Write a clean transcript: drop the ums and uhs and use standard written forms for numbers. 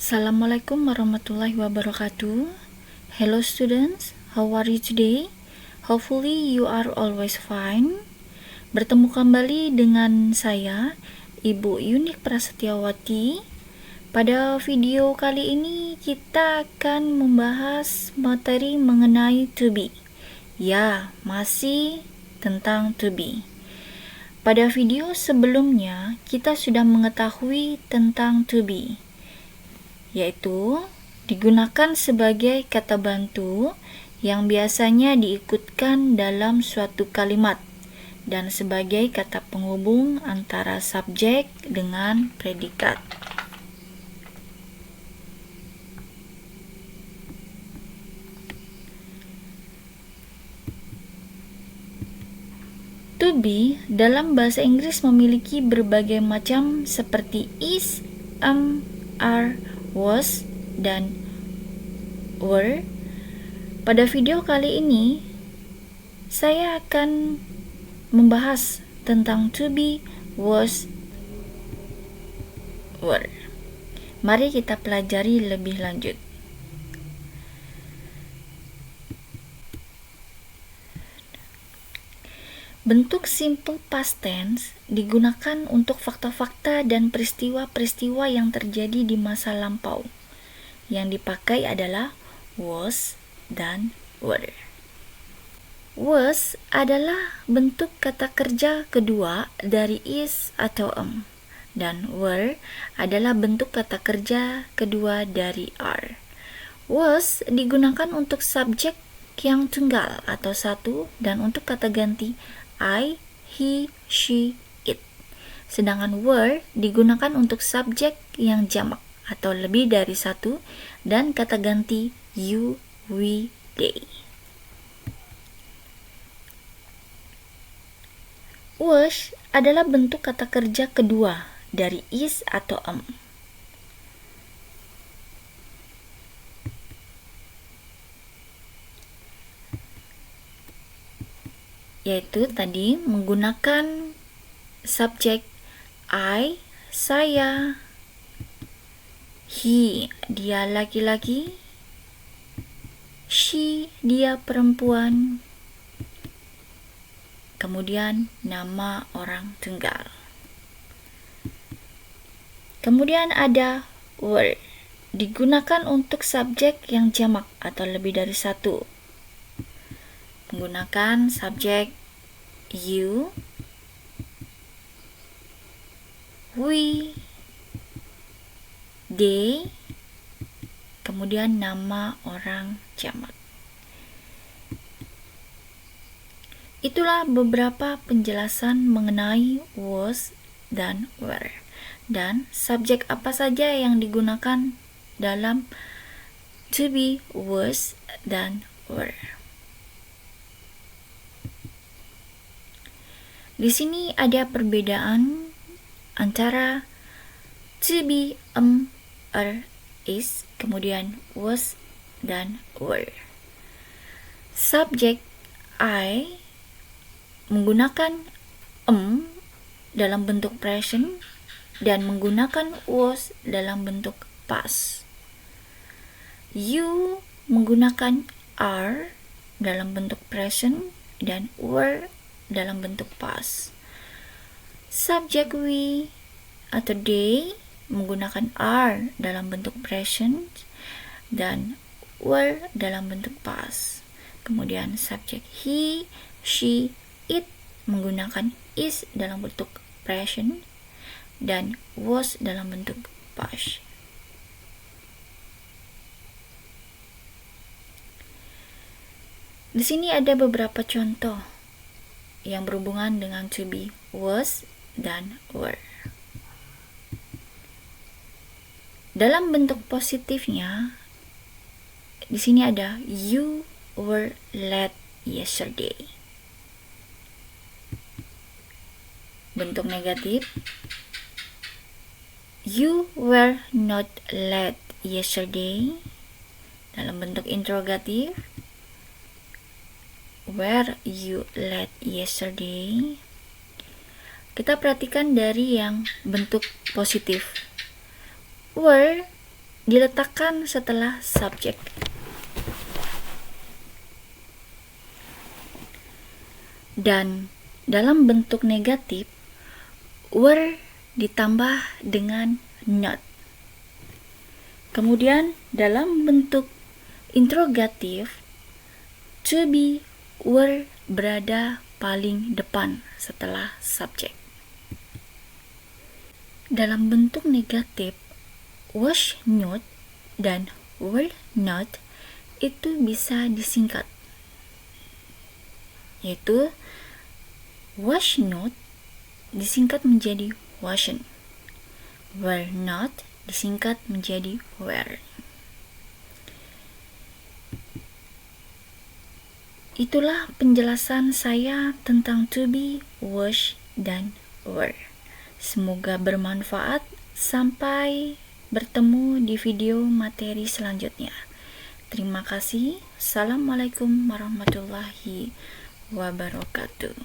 Assalamualaikum warahmatullahi wabarakatuh. Hello students, how are you today? Hopefully you are always fine. Bertemu kembali dengan saya, Ibu Yunik Prasetyawati. Pada video kali ini kita akan membahas materi mengenai to be. Ya, masih tentang to be. Pada video sebelumnya kita sudah mengetahui tentang to be, yaitu digunakan sebagai kata bantu yang biasanya diikutkan dalam suatu kalimat dan sebagai kata penghubung antara subjek dengan predikat. To be dalam bahasa Inggris memiliki berbagai macam seperti is, are, was, dan were. Pada video kali ini, saya akan membahas tentang to be, was, were. Mari kita pelajari lebih lanjut. Bentuk simple past tense digunakan untuk fakta-fakta dan peristiwa-peristiwa yang terjadi di masa lampau. Yang dipakai adalah was dan were. Was adalah bentuk kata kerja kedua dari is atau dan were adalah bentuk kata kerja kedua dari are. Was digunakan untuk subjek yang tunggal atau satu dan untuk kata ganti I, he, she, it. Sedangkan were digunakan untuk subjek yang jamak atau lebih dari satu dan kata ganti you, we, they. Was adalah bentuk kata kerja kedua dari is atau yaitu tadi menggunakan subjek I, saya, he, dia laki-laki, she, dia perempuan, kemudian nama orang tunggal. Kemudian ada were, digunakan untuk subjek yang jamak atau lebih dari satu. Menggunakan subjek you, we, they, kemudian nama orang jamak. Itulah beberapa penjelasan mengenai was dan were dan subjek apa saja yang digunakan dalam to be, was, dan were. Di sini ada perbedaan antara to be, are, is, kemudian was, dan were. Subjek I menggunakan dalam bentuk present dan menggunakan was dalam bentuk past. You menggunakan are dalam bentuk present dan were dalam bentuk past. Subjek we atau they menggunakan are dalam bentuk present dan were dalam bentuk past. Kemudian subjek he, she, it menggunakan is dalam bentuk present dan was dalam bentuk past. Di sini ada beberapa contoh yang berhubungan dengan to be, was, dan were. Dalam bentuk positifnya, di sini ada you were late yesterday. Bentuk negatif, you were not late yesterday. Dalam bentuk interrogatif, were you late yesterday? Kita perhatikan dari yang bentuk positif. Were diletakkan setelah subjek. Dan dalam bentuk negatif, were ditambah dengan not. Kemudian dalam bentuk interrogatif, to be, were berada paling depan setelah subjek. Dalam bentuk negatif, was not dan were not itu bisa disingkat, yaitu was not disingkat menjadi wasn't, were not disingkat menjadi were. Itulah penjelasan saya tentang to be, was, dan were. Semoga bermanfaat. Sampai bertemu di video materi selanjutnya. Terima kasih. Assalamualaikum warahmatullahi wabarakatuh.